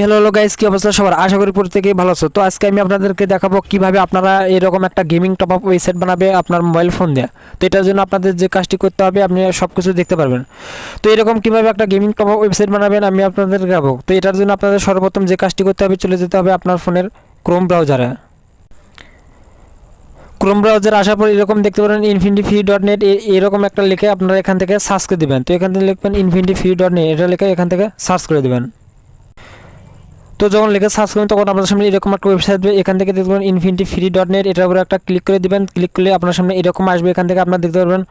Hello guys, কি অবস্থা সবার? আশা করি প্রত্যেকেই ভালো আছো। তো আজকে আমি আপনাদেরকে দেখাবো কিভাবে আপনারা এরকম একটা গেমিং টপ আপ ওয়েবসাইট বানাবে আপনার মোবাইল ফোন দিয়ে। তো এটার জন্য আপনাদের যে কাজটি করতে হবে আপনি সব কিছু দেখতে পারবেন। তো এরকম কিভাবে একটা গেমিং টপ আপ ওয়েবসাইট বানাবেন আমি আপনাদের দেখাবো। তো এটার জন্য আপনাদের সর্বপ্রথম যে কাজটি করতে হবে, চলে যেতে হবে আপনার ফোনের ক্রোম ব্রাউজারে। ক্রোম ব্রাউজারে আসার পর এরকম দেখতে পারেন infinity.free.net এরকম একটা লিখে আপনারা এখান থেকে সার্চ করে দেবেন। তো এখান থেকে লিখবেন infinity.free.net, এটা লিখে এখান থেকে সার্চ করে দেবেন। তো যখন লিখে সার্চ করবেন তখন আপনার সামনে এরকম একটা ওয়েবসাইট আসবে। এখান থেকে দেখবেন infinity.free.net, এটার উপরে একটা ক্লিক করে দিবেন। ক্লিক করলে আপনার সামনে এরকম আসবে। এখান থেকে আপনারা দেখতে পারবেন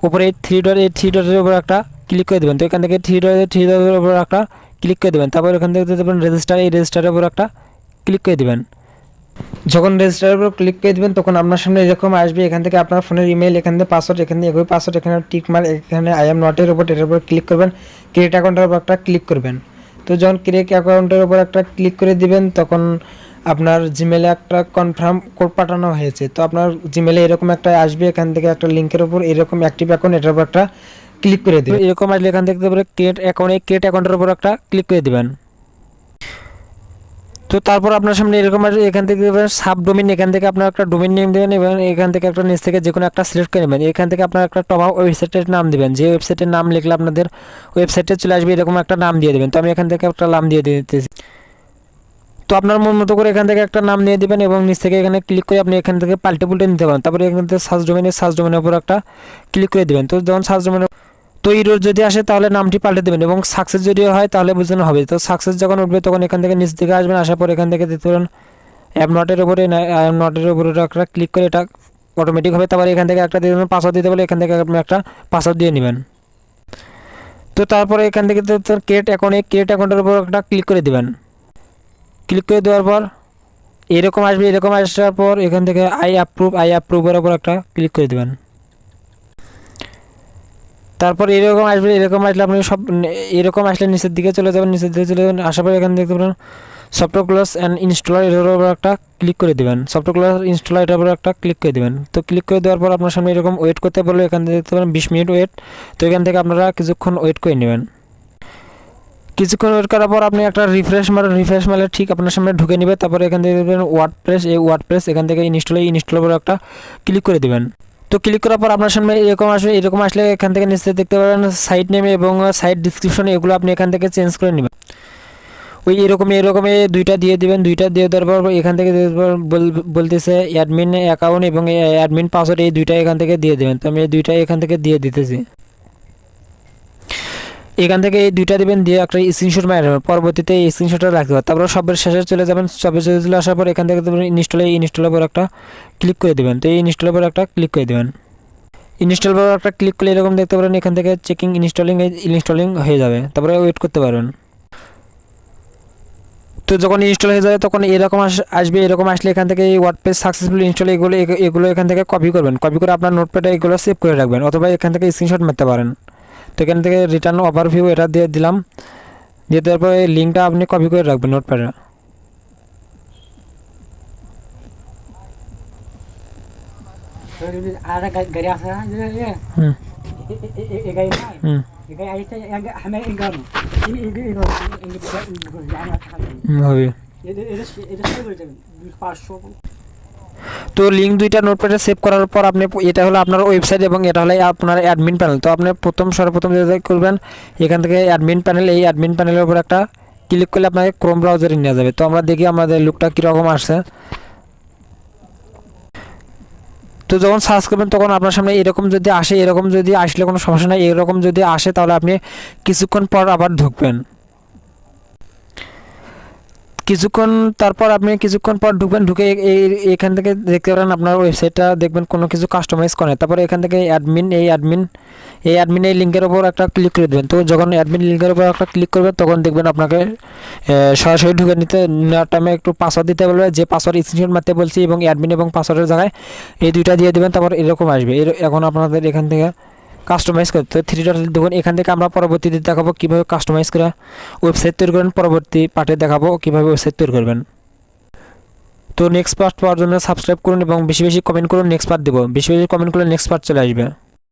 উপরে থ্রি ডটের উপর একটা ক্লিক করে দেবেন। তো এখান থেকে থ্রি ডটের উপর একটা ক্লিক করে দেবেন। তারপর এখান থেকে দেখতে পাবেন রেজিস্টার, এই রেজিস্টারের উপর একটা ক্লিক করে দেবেন। যখন রেজিস্টারের উপর ক্লিক করে দেবেন তখন আপনার সামনে এরকম আসবে। এখান থেকে আপনার ফোনের ইমেল, এখান থেকে পাসওয়ার্ড, এখান থেকে একই পাসওয়ার্ড, এখানে টিক মার্ক, এখানে আই এম নটের উপর এটার উপর ক্লিক করবেন। ক্রিয়েট অ্যাকাউন্টের উপর একটা ক্লিক করবেন। তো যখন ক্রিয়েট অ্যাকাউন্টের উপর একটা ক্লিক করে দিবেন তখন আপনার জিমেলে একটা কনফার্ম কোড পাঠানো হয়েছে। তো আপনার জিমেলে এরকম একটা আসবে। এখান থেকে একটা লিঙ্কের উপর এরকম অ্যাক্টিভ অ্যাকাউন্ট, এটার উপর একটা ক্লিক করে দিবেন। এরকম আসলে এখান থেকে ক্রিয়েট অ্যাকাউন্ট, এই ক্রিয়েট অ্যাকাউন্টের উপর একটা ক্লিক করে দিবেন। তো তারপর আপনার সামনে এরকম আসবে। এখান থেকে সাব ডোমেইন, এখান থেকে আপনার একটা ডোমেইন নেম দেবেন এবং এখান থেকে একটা নিচ থেকে যে কোনো একটা সিলেক্ট করে নেবেন। এখান থেকে আপনার একটা টপ আপ ওয়েবসাইটের নাম দিবেন। যে ওয়েবসাইটের নাম লিখলে আপনাদের ওয়েবসাইটে চলে আসবে, এরকম একটা নাম দিয়ে দেবেন। তো আমি এখান থেকে একটা নাম দিয়ে দিতেছি। তো আপনার মন মতো করে এখান থেকে একটা নাম দিয়ে দেবেন এবং নিচ থেকে এখানে ক্লিক করে আপনি এখান থেকে পাল্টে নিতে পারেন। তারপরে এখান থেকে সার্চ ডোমেনের উপর একটা ক্লিক করে দেবেন। তো যখন সার্চ ডোমেন তো এরর যদি আসে তাহলে নামটি পাল্টে দেবেন এবং সাকসেস যদি হয় তাহলে বোঝানো হবে। তো সাকসেস যখন উঠবে তখন এখান থেকে নিচ দিকে আসবেন। আসার পর এখান থেকে দেখতে পারেন অ্যাপ নটের উপরে একটা ক্লিক করে এটা অটোমেটিক হবে। তারপরে এখান থেকে একটা দেবেন পাসওয়ার্ড দিতে বলে, এখান থেকে আপনি একটা পাসওয়ার্ড দিয়ে নেবেন। তো তারপরে এখান থেকে ক্রিয়েট অ্যাকাউন্টের উপর একটা ক্লিক করে দেবেন। ক্লিক করে দেওয়ার পর এরকম আসবে। এরকম আসার পর এখান থেকে আই অ্যাপ্রুভের উপর একটা ক্লিক করে দেবেন। তারপর এরকম আসবে। এরকম আসলে আপনি সব এরকম আসলে নিচের দিকে চলে যাবেন। নিচের দিকে চলে যাবেন, আসার পর এখানে দেখতে পারেন সফটওয়্যার ক্লাস অ্যান্ড ইনস্টলার, এর উপর একটা ক্লিক করে দেবেন। সফটওয়্যার ক্লাস ইনস্টলার, এটার উপর একটা ক্লিক করে দেবেন। তো ক্লিক করে দেওয়ার পর আপনার সামনে এরকম ওয়েট করতে বলবে। এখান থেকে দেখতে পারেন 20 মিনিট ওয়েট। তো এখান থেকে আপনারা কিছুক্ষণ ওয়েট করে নেবেন। কিছুক্ষণ ওয়েট করার পর আপনি একটা রিফ্রেশ মারলে ঠিক আপনার সামনে ঢুকে নেবে। তারপরে এখান থেকে দেখবেন ওয়ার্ডপ্রেস, এখান থেকে ইনস্টলের উপর একটা ক্লিক করে দেবেন। তো ক্লিক করার পর আপনার সামনে এরকম আসবে। এরকম আসলে এখান থেকে নিচে দেখতে পারেন সাইট নেম এবং সাইট ডিসক্রিপশন, এগুলো আপনি এখান থেকে চেঞ্জ করে নেবেন। ওই এরকম দুইটা দিয়ে দিবেন। দুইটা দিয়ে দেওয়ার পর এখান থেকে বলতেছে অ্যাডমিন অ্যাকাউন্ট এবং অ্যাডমিন পাসওয়ার্ড, এই দুইটা এখান থেকে দিয়ে দেবেন। তো আমি এই দুইটা এখান থেকে দিয়ে দিতেছি। এখান থেকে এই দুইটা দেবেন, দিয়ে একটা স্ক্রিনশট মারা নেবেন। পরবর্তীতে এই স্ক্রিনশটটা রাখতে হবে। তারপর সবের শেষে চলে যাবেন। চলে আসার পর এখান থেকে দেবেন ইনস্টলের উপর একটা ক্লিক করে দেবেন। তো এই ইনস্টলের উপর একটা ক্লিক করে দেবেন। ইনস্টল উপর একটা ক্লিক করলে এরকম দেখতে পারেন এখান থেকে চেকিং ইনস্টলিং হয়ে যাবে। তারপরে ওয়েট করতে পারবেন। তো যখন ইনস্টল হয়ে যাবে তখন এরকম আসবে। এরকম আসলে এখান থেকে ওয়ার্ডপ্রেস সাকসেসফুল ইনস্টল, এগুলো এখান থেকে কপি করবেন। কপি করে আপনার নোটপ্যাডে এগুলো সেভ করে রাখবেন, অথবা এখান থেকে স্ক্রিনশট মারতে পারেন। তো এখান থেকে রিটার্ন ওভারভিউ এটা দিয়ে দিলাম। দিয়ে দেওয়ার পরে লিঙ্কটা আপনি কপি করে রাখবেন নোটপ্যাডে। হবে। তো লিঙ্ক দুইটা নোটপ্যাডে সেভ করার পর আপনি এটা হলো আপনার ওয়েবসাইট এবং এটা হলো আপনার অ্যাডমিন প্যানেল। তো আপনি সর্বপ্রথম যেটা করবেন এখান থেকে অ্যাডমিন প্যানেল, এই অ্যাডমিন প্যানেলের উপর একটা ক্লিক করলে আপনাকে ক্রোম ব্রাউজারে নিয়ে যাবে। তো আমরা দেখি আমাদের লুকটা কীরকম আসছে। তো যখন সার্চ করবেন তখন আপনার সামনে এরকম যদি আসলে কোনো সমস্যা নাই। এরকম যদি আসে তাহলে আপনি কিছুক্ষণ পর আবার ঢুকবেন। কিছুক্ষণ পর ঢুকবেন। ঢুকে এখান থেকে দেখতে পারেন আপনার ওয়েবসাইটটা দেখবেন কোনো কিছু কাস্টমাইজ করে। তারপরে এখান থেকে এই লিঙ্কের উপর একটা ক্লিক করে দেবেন। তো যখন অ্যাডমিন লিঙ্কের উপর একটা ক্লিক করবেন তখন দেখবেন আপনাকে সরাসরি ঢুকে নেওয়ার টাইমে একটু পাসওয়ার্ড দিতে বলবে, যে পাসওয়ার্ড স্ক্রিনশট মারতে বলছি, এবং অ্যাডমিন এবং পাসওয়ার্ডের জায়গায় এই দুইটা দিয়ে দেবেন। তারপর এরকম আসবে। এখন আপনাদের এখান থেকে কাস্টমাইজ করতে থ্রি ডট দেখুন। এখান থেকে আমরা পরবর্তীতে দেখাবো কীভাবে কাস্টমাইজ করে ওয়েবসাইট তৈরি করবেন। পরবর্তী পার্টে দেখাবো কীভাবে ওয়েবসাইট তৈরি করবেন। তো নেক্সট পার্ট পাওয়ার জন্য সাবস্ক্রাইব করুন এবং বেশি বেশি কমেন্ট করুন। নেক্সট পার্ট দেবো, বেশি বেশি কমেন্ট করলে নেক্সট পার্ট চলে আসবে।